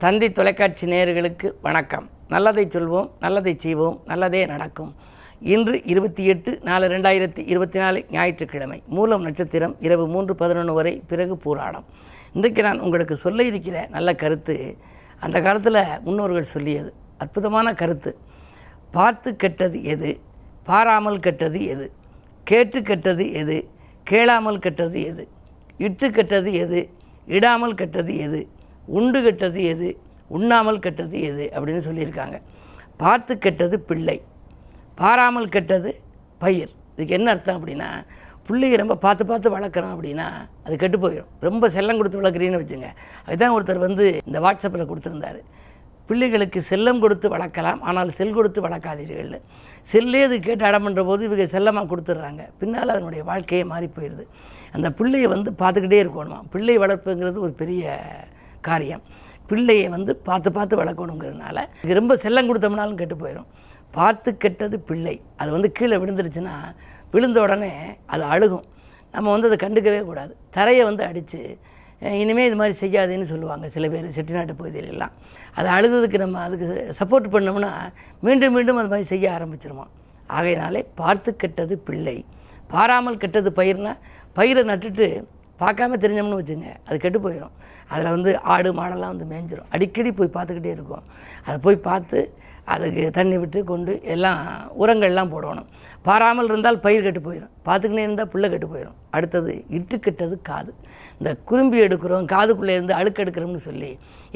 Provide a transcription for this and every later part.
தந்தி தொலைக்காட்சி நேயர்களுக்கு வணக்கம். நல்லதை சொல்வோம், நல்லதை செய்வோம், நல்லதே நடக்கும். இன்று 28/4/2024 ஞாயிற்றுக்கிழமை. மூலம் நட்சத்திரம் இரவு 3:11 வரை, பிறகு பூராடம். இன்றைக்கு நான் உங்களுக்கு சொல்ல இருக்கிற நல்ல கருத்து, அந்த காலத்தில் முன்னோர்கள் சொல்லியது அற்புதமான கருத்து. பார்த்து கெட்டது எது, பாராமல் கெட்டது எது, கேட்டு கெட்டது எது, கேளாமல் கெட்டது எது, இட்டு கெட்டது எது, இடாமல் கெட்டது எது, உண்டு கெட்டது எது, உண்ணாமல் கெட்டது எது அப்படின்னு சொல்லியிருக்காங்க. பார்த்து கெட்டது பிள்ளை, பாராமல் கெட்டது பயிர். இதுக்கு என்ன அர்த்தம் அப்படின்னா, பிள்ளையை ரொம்ப பார்த்து வளர்க்குறோம் அப்படின்னா அது கெட்டு போயிடும். ரொம்ப செல்லம் கொடுத்து வளர்க்குறீன்னு வச்சுங்க. அதுதான் ஒருத்தர் இந்த வாட்ஸ்அப்பில் கொடுத்துருந்தார். பிள்ளைகளுக்கு செல்லம் கொடுத்து வளர்க்கலாம், ஆனால் செல் கொடுத்து வளர்க்காதீர்கள். செல்லே அது கேட்டு அடம் பண்ணுற போது இவங்க செல்லமாக கொடுத்துட்றாங்க. பின்னால் அதனுடைய வாழ்க்கையே மாறி போயிடுது. அந்த பிள்ளையை பார்த்துக்கிட்டே இருக்கணுமா. பிள்ளை வளர்ப்புங்கிறது ஒரு பெரிய காரியம். பிள்ளையை பார்த்து வளர்க்கணுங்கிறதுனால இது ரொம்ப செல்லம் கொடுத்தோம்னாலும் கெட்டு போயிடும். பார்த்து கெட்டது பிள்ளை. அது கீழே விழுந்துருச்சுன்னா விழுந்த உடனே அது அழுகும். நம்ம அதை கண்டுக்கவே கூடாது. தரையை அடித்து இனிமேல் இது மாதிரி செய்யாதுன்னு சொல்லுவாங்க சில பேர் செட்டிநாட்டு பகுதியிலெல்லாம். அது அழுதுக்கு நம்ம அதுக்கு சப்போர்ட் பண்ணோம்னா மீண்டும் அது மாதிரி செய்ய ஆரம்பிச்சிருமா. ஆகையினாலே பார்த்து கெட்டது பிள்ளை, பாராமல் கெட்டது பயிர்னா, பயிரை நட்டுட்டு பார்க்காம தெரிஞ்சோம்னு வச்சுங்க, அது கெட்டு போயிடும். அதில் ஆடு மாடெல்லாம் மேய்ஞ்சிரும். அடிக்கடி போய் பார்த்துக்கிட்டே இருக்கும். அதை போய் பார்த்து அதுக்கு தண்ணி விட்டு கொண்டு எல்லாம் உரங்கள்லாம் போடணும். பாராமல் இருந்தால் பயிர் கெட்டு போயிடும், பார்த்துக்கிட்டே இருந்தால் புல்லை கெட்டு போயிடும். அடுத்தது இட்டு கெட்டது காது. இந்த குறும்பி எடுக்கிறோம், காதுக்குள்ளே இருந்து அழுக்கு எடுக்கிறோம்னு சொல்லி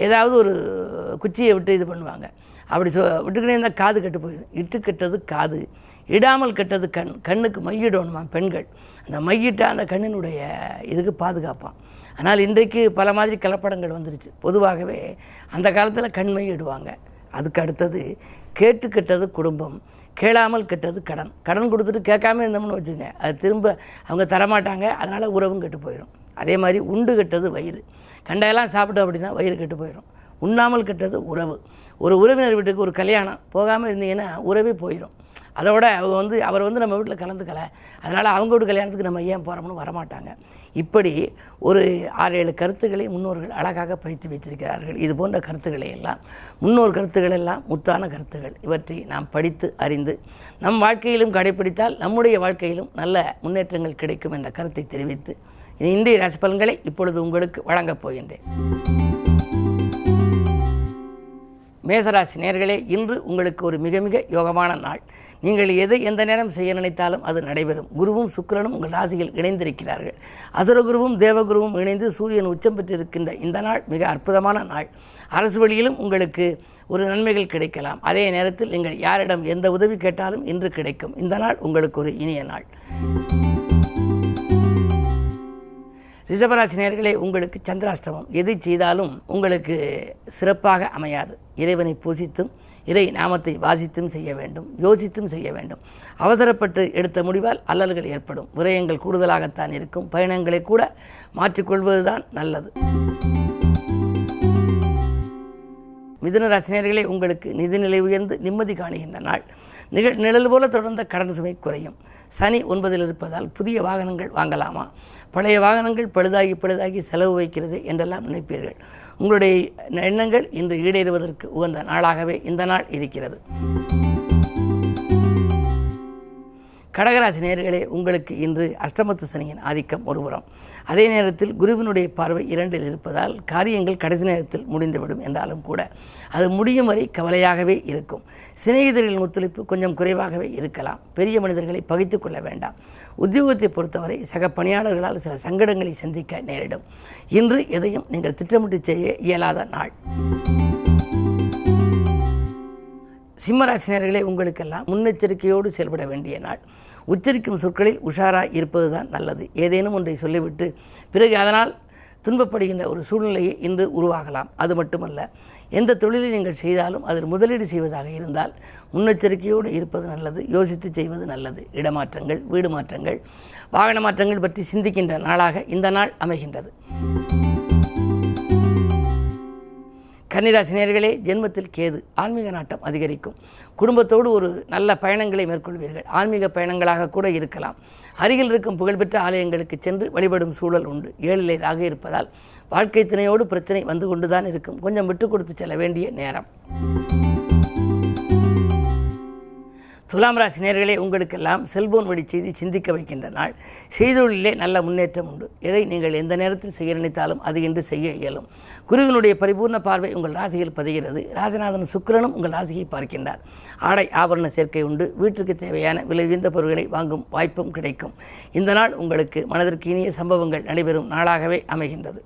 ஏதாவது ஒரு குச்சியை விட்டு இது பண்ணுவாங்க. அப்படி விட்டுக்கிட்டே இருந்தால் காது கெட்டு போயிடும். இட்டு கெட்டது காது, இடாமல் கெட்டது கண். கண்ணுக்கு மையிடணுமா பெண்கள். அந்த மையிட்டால் அந்த கண்ணினுடைய இதுக்கு பாதுகாப்பான். ஆனால் இன்றைக்கு பல மாதிரி கலப்படங்கள் வந்துருச்சு. பொதுவாகவே அந்த காலத்தில் கண் மையிடுவாங்க. அதுக்கு அடுத்தது கேட்டு கெட்டது குடும்பம், கேளாமல் கெட்டது கடன். கடன் கொடுத்துட்டு கேட்காம இருந்தோம்னு வச்சுங்க, அது திரும்ப அவங்க தரமாட்டாங்க. அதனால் உறவும் கெட்டு போயிடும். அதே மாதிரி உண்டு கெட்டது வயிறு. கண்டையெல்லாம் சாப்பிட்டோம் அப்படின்னா வயிறு கெட்டு போயிடும். உண்ணாமல் கெட்டது உறவு. ஒரு உறவினர் வீட்டுக்கு ஒரு கல்யாணம் போகாமல் இருந்தீங்கன்னா உறவே போயிடும். அதோட அவங்க அவர் நம்ம வீட்டில் கலந்துக்கலை, அதனால் அவங்க வீட்டு கல்யாணத்துக்கு நம்ம ஏன் போகிறோம்னு வரமாட்டாங்க. இப்படி ஒரு 6-7 கருத்துக்களை முன்னோர்கள் அழகாக பயிற்சி வைத்திருக்கிறார்கள். இது போன்ற கருத்துக்களை எல்லாம், முன்னோர் கருத்துக்கள் எல்லாம் முத்தான கருத்துக்கள். இவற்றை நாம் படித்து அறிந்து நம் வாழ்க்கையிலும் கடைப்பிடித்தால் நம்முடைய வாழ்க்கையிலும் நல்ல முன்னேற்றங்கள் கிடைக்கும் என்ற கருத்தை தெரிவித்து இன்றைய ராசி பலன்களை இப்பொழுது உங்களுக்கு வழங்கப் போகின்றேன். மேசராசி நேயர்களே, இன்று உங்களுக்கு ஒரு மிக மிக யோகமான நாள். நீங்கள் எதை எந்த நேரம் செய்ய நினைத்தாலும் அது நடைபெறும். குருவும் சுக்கிரனும் உங்கள் ராசியில் இணைந்திருக்கிறார்கள். அசுரகுருவும் தேவகுருவும் இணைந்து சூரியன் உச்சம் பெற்றிருக்கின்ற இந்த நாள் மிக அற்புதமான நாள். அரசு வழியிலும் உங்களுக்கு ஒரு நன்மைகள் கிடைக்கலாம். அதே நேரத்தில் நீங்கள் யாரிடம் எந்த உதவி கேட்டாலும் இன்று கிடைக்கும். இந்த நாள் உங்களுக்கு ஒரு இனிய நாள். ரிஷபராசி நேயர்களே, உங்களுக்கு சந்திராஷ்டமம். எதை செய்தாலும் உங்களுக்கு சிறப்பாக அமையாது. இறைவனை பூசித்தும் இறை நாமத்தை வாசித்தும் செய்ய வேண்டும், யோசித்தும் செய்ய வேண்டும். அவசரப்பட்டு எடுத்த முடிவால் அல்லல்கள் ஏற்படும். விரயங்கள் கூடுதலாகத்தான் இருக்கும். பயணங்களை கூட மாற்றிக்கொள்வதுதான் நல்லது. மிதுன ராசினியர்களே, உங்களுக்கு நிதிநிலை உயர்ந்து நிம்மதி காணுகின்ற நாள். நிழல் போல தொடர்ந்த கடன் சுமை குறையும். சனி 9ல் இருப்பதால் புதிய வாகனங்கள் வாங்கலாமா, பழைய வாகனங்கள் பழுதாகி செலவு வைக்கிறது என்றெல்லாம் நினைப்பீர்கள். உங்களுடைய எண்ணங்கள் இன்று ஈடேறுவதற்கு உகந்த நாளாகவே இந்த நாள் இருக்கிறது. கடகராசி நேயர்களே, உங்களுக்கு இன்று அஷ்டமத்து சனியின் ஆதிக்கம் ஒருபுறம், அதே நேரத்தில் குருவினுடைய பார்வை 2ல் இருப்பதால் காரியங்கள் கடைசி நேரத்தில் முடிந்துவிடும் என்றாலும் கூட அது முடியும் வரை கவலையாகவே இருக்கும். சிநேகிதர்களின் ஒத்துழைப்பு கொஞ்சம் குறைவாகவே இருக்கலாம். பெரிய மனிதர்களை பகைத்து கொள்ள வேண்டாம். உத்தியோகத்தை பொறுத்தவரை சக பணியாளர்களால் சில சங்கடங்களை சந்திக்க நேரிடும். இன்று எதையும் நீங்கள் திட்டமிட்டு செய்ய இயலாத நாள். சிம்மராசினியர்களே, உங்களுக்கெல்லாம் முன்னெச்சரிக்கையோடு செயல்பட வேண்டிய நாள். உச்சரிக்கும் சொற்களில் உஷாராக இருப்பது தான் நல்லது. ஏதேனும் ஒன்றை சொல்லிவிட்டு பிறகு அதனால் துன்பப்படுகின்ற ஒரு சூழ்நிலையை இன்று உருவாகலாம். அது மட்டுமல்ல, எந்த தொழிலை நீங்கள் செய்தாலும் அதில் முதலீடு செய்வதாக இருந்தால் முன்னெச்சரிக்கையோடு இருப்பது நல்லது. யோசித்து செய்வது நல்லது. இடமாற்றங்கள், வீடு மாற்றங்கள், வாகன மாற்றங்கள் பற்றி சிந்திக்கின்ற நாளாக இந்த நாள் அமைகின்றது. கன்னிராசி நேயர்களே, ஜென்மத்தில் கேது. ஆன்மீக நாட்டம் அதிகரிக்கும். குடும்பத்தோடு ஒரு நல்ல பயணங்களை மேற்கொள்வீர்கள். ஆன்மீக பயணங்களாக கூட இருக்கலாம். அருகில் இருக்கும் புகழ்பெற்ற ஆலயங்களுக்கு சென்று வழிபடும் சூழல் உண்டு. 7ல் ராகு இருப்பதால் வாழ்க்கை துணையோடு பிரச்சனை வந்து கொண்டுதான் இருக்கும். கொஞ்சம் விட்டு கொடுத்து செல்ல வேண்டிய நேரம். துலாம் ராசி நேயர்களே, உங்களுக்கெல்லாம் செல்போன் வழி செய்தி சிந்திக்க வைக்கின்ற நாள். செய்தொழிலே நல்ல முன்னேற்றம் உண்டு. எதை நீங்கள் எந்த நேரத்தில் செய்ய நினைத்தாலும் அது என்று செய்ய இயலும். குருவினுடைய பரிபூர்ண பார்வை உங்கள் ராசியில் பதிகிறது. ராசிநாதன் சுக்கிரனும் உங்கள் ராசியை பார்க்கின்றார். ஆடை ஆபரண சேர்க்கை உண்டு. வீட்டுக்கு தேவையான விலை உயர்ந்த பொருட்களை வாங்கும் வாய்ப்பும் கிடைக்கும். இந்த நாள் உங்களுக்கு மனதிற்கு இனிய சம்பவங்கள் நடைபெறும் நாளாகவே அமைகின்றது.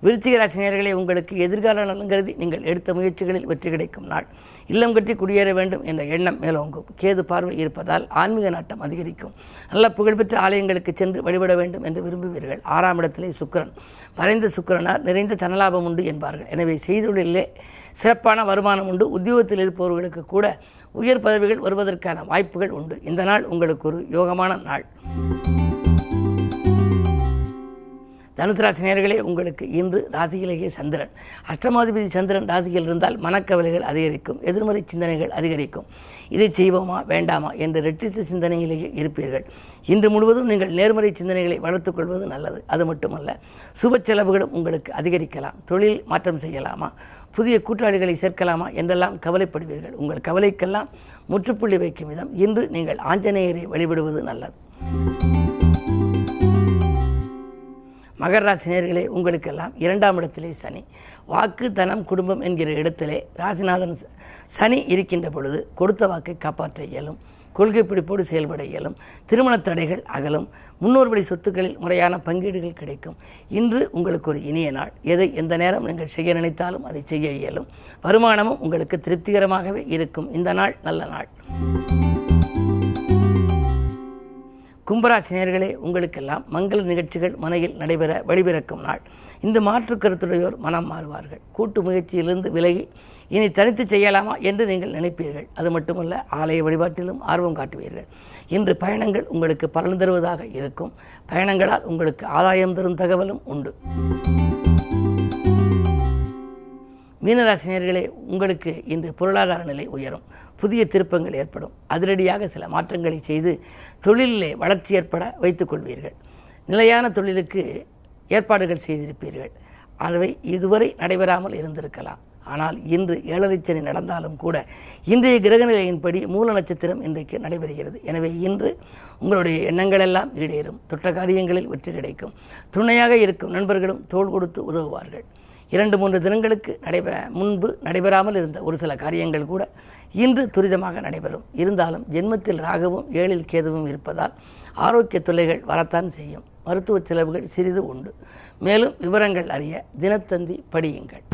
விருச்சிக ராசி நேயர்களே, உங்களுக்கு எதிர்கால நலன் கருதி நீங்கள் எடுத்த முயற்சிகளில் வெற்றி கிடைக்கும் நாள். இல்லம் கட்டி குடியேற வேண்டும் என்ற எண்ணம் மேலோங்கும். கேது பார்வை இருப்பதால் ஆன்மீக நாட்டம் அதிகரிக்கும். நல்ல புகழ்பெற்ற ஆலயங்களுக்கு சென்று வழிபட வேண்டும் என்று விரும்புவீர்கள். 6ஆம் இடத்திலே சுக்கிரன். மறைந்த சுக்கிரனார் நிறைந்த தனலாபம் உண்டு என்பார்கள். எனவே செய்தொழிலே சிறப்பான வருமானம் உண்டு. உத்தியோகத்தில் இருப்பவர்களுக்கு கூட உயர் பதவிகள் வருவதற்கான வாய்ப்புகள் உண்டு. இந்த நாள் உங்களுக்கு ஒரு யோகமான நாள். தனுசு ராசி நேயர்களே, உங்களுக்கு இன்று ராசியிலேயே சந்திரன். அஷ்டமாதிபதி சந்திரன் ராசியில் இருந்தால் மனக்கவலைகள் அதிகரிக்கும். எதிர்மறை சிந்தனைகள் அதிகரிக்கும். இதை செய்வோமா வேண்டாமா என்ற இரட்டித்த சிந்தனையிலேயே இருப்பீர்கள். இன்று முழுவதும் நீங்கள் நேர்மறை சிந்தனைகளை வளர்த்துக் கொள்வது நல்லது. அது மட்டுமல்ல, சுப செலவுகளும் உங்களுக்கு அதிகரிக்கலாம். தொழில் மாற்றம் செய்யலாமா, புதிய கூட்டாளிகளை சேர்க்கலாமா என்றெல்லாம் கவலைப்படுவீர்கள். உங்கள் கவலைக்கெல்லாம் முற்றுப்புள்ளி வைக்கும் விதம் இன்று நீங்கள் ஆஞ்சநேயரை வழிபடுவது நல்லது. மகர ராசி நேயர்களே, உங்களுக்கெல்லாம் 2ஆம் இடத்திலே சனி. வாக்கு தனம் குடும்பம் என்கிற இடத்திலே ராசிநாதன் சனி இருக்கின்ற பொழுது கொடுத்த வாக்கை காப்பாற்ற இயலும். கொள்கை பிடிப்போடு செயல்பட இயலும். திருமண தடைகள் அகலும். முன்னோர் வழி சொத்துக்களில் முறையான பங்கீடுகள் கிடைக்கும். இன்று உங்களுக்கு ஒரு இனிய நாள். எதை எந்த நேரம் நீங்கள் செய்ய நினைத்தாலும் அதை செய்ய இயலும். வருமானமும் உங்களுக்கு திருப்திகரமாகவே இருக்கும். இந்த நாள் நல்ல நாள். கும்பராசி நேயர்களே, உங்களுக்கெல்லாம் மங்கள நிகழ்ச்சிகள் மனையில் நடைபெற வழிபிறக்கும் நாள். இந்த மாற்று கருத்துடையோர் மனம் மாறுவார்கள். கூட்டு முயற்சியிலிருந்து விலகி இனி தனித்து செய்யலாமா என்று நீங்கள் நினைப்பீர்கள். அது மட்டுமல்ல, ஆலய வழிபாட்டிலும் ஆர்வம் காட்டுவீர்கள். இன்று பயணங்கள் உங்களுக்கு பலன் தருவதாக இருக்கும். பயணங்களால் உங்களுக்கு ஆதாயம் தரும் தகவலும் உண்டு. மீனராசி நேயர்களே, உங்களுக்கு இன்று பொருளாதார நிலை உயரும். புதிய திருப்பங்கள் ஏற்படும். அதிரடியாக சில மாற்றங்களை செய்து தொழிலிலே வளர்ச்சி ஏற்பட வைத்துக் கொள்வீர்கள். நிலையான தொழிலுக்கு ஏற்பாடுகள் செய்திருப்பீர்கள். அவை இதுவரை நடைபெறாமல் இருந்திருக்கலாம். ஆனால் இன்று 7 சனி நடந்தாலும் கூட இன்றைய கிரகநிலையின்படி மூல நட்சத்திரம் இன்றைக்கு நடைபெறுகிறது. எனவே இன்று உங்களுடைய எண்ணங்கள் எல்லாம் ஈடேறும். தொட்ட காரியங்களில் வெற்றி கிடைக்கும். துணையாக இருக்கும் நண்பர்களும் தோள் கொடுத்து உதவுவார்கள். 2-3 தினங்களுக்கு முன்பு நடைபெறாமல் இருந்த ஒரு சில காரியங்கள் கூட இன்று துரிதமாக நடைபெறும். இருந்தாலும் ஜென்மத்தில் ராகுவும் 7இல் கேதுவும் இருப்பதால் ஆரோக்கிய தொல்லைகள் வரத்தான் செய்யும். மருத்துவ செலவுகள் சிறிது உண்டு. மேலும் விவரங்கள் அறிய தினத்தந்தி படியுங்கள்.